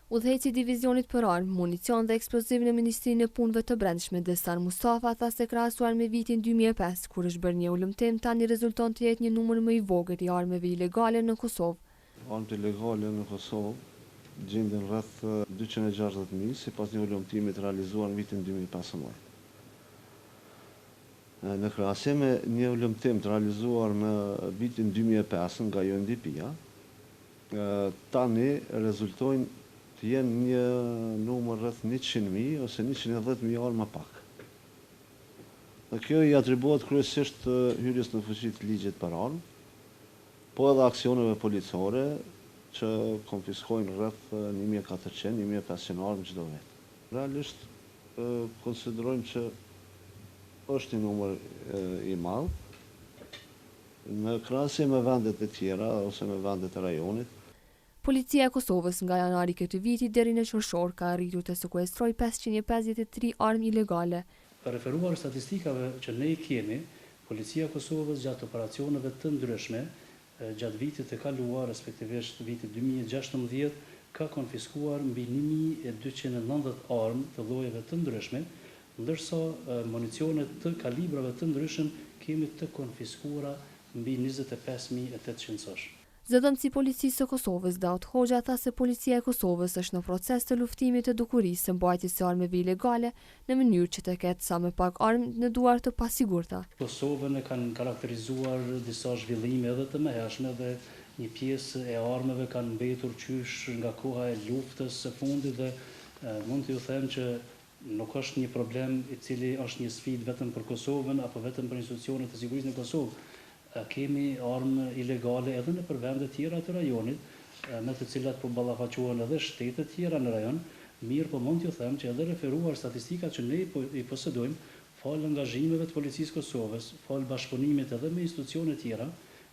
Udhëheci i divizionit për armë, municion dhe eksploziv në Ministrinë e Punëve të Brendshme, Desan Mustafa, tha se krahasuar me vitin 2005, kur është bërë një ulëmtim, tani rezulton të jetë një numër më i vogël i armëve ilegale në Kosovë. Armët ilegale në Kosovë gjenden rreth 260.000 sipas një ulëmtimi të realizuar në vitin 2015. Në krahasim me një ulëmtim të realizuar në vitin 2005 nga UNDP-ja, tani rezultojnë të jenë një numër rreth 100.000 ose 110.000 armë më pak. Dhe kjo i atribuohet kryesisht hyrjes në fuqi të ligjit për armë, po edhe aksioneve policore që konfiskojnë rreth 1.400-1.500 armë çdo vit. Realisht konsiderojmë që është një numër i madh në krahasim me vendet e tjera ose me vendet e rajonit. Policia e Kosovës nga janari këtij viti deri në qershor ka arritur të sekuestrojë 553 armë ilegale. Për referuar statistikave që ne i kemi, Policia e Kosovës gjatë operacioneve të ndryshme, gjatë vitit të kaluar, respektivisht vitit 2016, ka konfiskuar mbi 1.290 armë të llojeve të ndryshme, ndërsa municionet të kalibrave të ndryshëm kemi të konfiskuara mbi 25.800 sosh. Zëdhënësi i Policisë së Kosovës, Daut Hoxha, tha se Policia e Kosovës është në proces të luftimit të dukurisë së mbajtjes së armëve ilegale në mënyrë që të ketë sa më pak armë në duar të pasigurta. Kosovën e kanë karakterizuar disa zhvillime edhe të mëhershme dhe një pjesë e armëve kanë mbetur qysh nga koha e luftës së fundit dhe mund t'ju them që nuk është një problem i cili është një sfidë vetëm për Kosovën apo vetëm për institucionet e sigurisë në Kosovë. Kemi armë ilegale edhe në vende tjera të rajonit, me të cilat po ballafaqohen edhe shtetet tjera në rajon, mirë po mund t'ju them që edhe referuar statistikat që ne i posedojmë, falë angazhimeve të Policisë Kosovës, falë bashkëpunimit edhe me institucione tjera,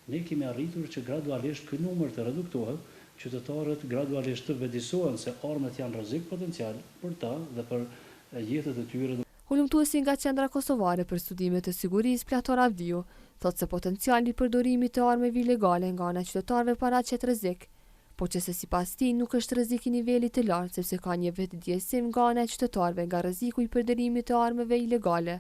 ne kemi arritur që gradualisht ky numër të reduktohet, qytetarët gradualisht të vëdësohen se armët janë rrezik potencial për ta dhe për jetët e tyre. Hulumtuesi nga Qendra Kosovare për Studime të Sigurisë, Plator Avdiu, thotë se potenciali i përdorimit të armëve ilegale nga ana e qytetarëve paraqet rrezik, por që se sipas tij nuk është rrezik i nivelit të lartë sepse ka një vetëdijsim nga ana e qytetarëve nga rreziku i përdorimit të armëve ilegale.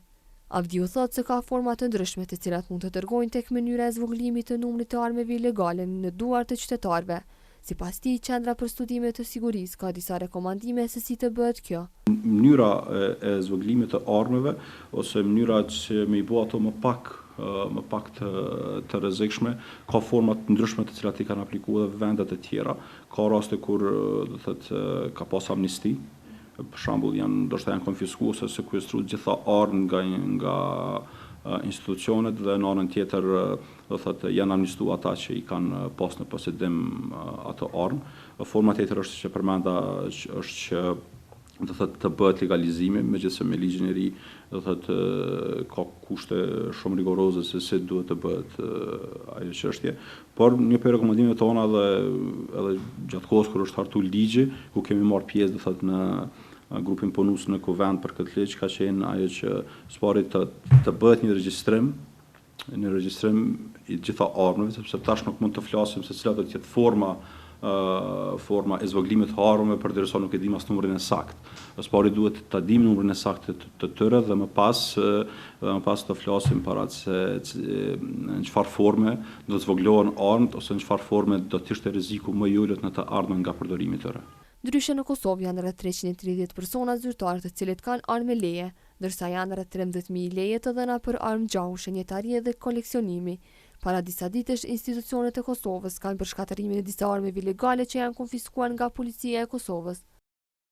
Avdiu thotë se ka forma të ndryshme të cilat mund të dërgojnë tek mënyra e zvogëlimit të numrit të armëve ilegale në duar të qytetarëve. Sipas tij, Qendra për Studime të Sigurisë ka disa rekomandime se si të bëhet kjo. Mënyra e zvogëlimit të armëve ose mënyra që me i bë ato më pak të rrezikshme, ka forma të ndryshme të cilat i kanë aplikuar edhe vendet e tjera. Ka raste kur do thotë ka pas amnisti, për shembull ndoshta janë konfiskuar ose sekuestruar gjitha armë nga institucionet dhe në anën tjetër do thotë janë amnistuar ata që i kanë pas në posedim ato armë. Forma tjetër është që përmenda është që do thotë të bëhet legalizimi, megjithëse me ligjin e ri do thotë ka kushte shumë rigoroze se si duhet të bëhet ajo çështje. Por një për rekomandimeve tona edhe gjatë kohës kur është hartuar ligji, ku kemi marrë pjesë do thotë në grupin punues në kuvend për këtë ligj, ka qenë ajo që spari të bëhet një regjistrim i gjitha armëve, sepse tash nuk mund të flasim se cila do të jetë forma e zvogëlimit të armëve përderisa nuk e dim as numrin e saktë. Spari duhet ta dim numrin e saktë të tyre dhe më pas të flasim para se në çfarë forme do të zvogëlohen armët ose në çfarë forme do të ishte rreziku më i ulët në të ardhmen nga përdorimi i tyre. Ndryshe në Kosovë janë rreth 330 persona zyrtarë të cilët kanë armë leje, ndërsa janë rreth 13.000 leje të dhëna për armë gjahu, shenjetarie dhe koleksionimi. Para disa ditësh, institucionet e Kosovës kanë për shkatërimin e disa armëve ilegale që janë konfiskuar nga Policia e Kosovës.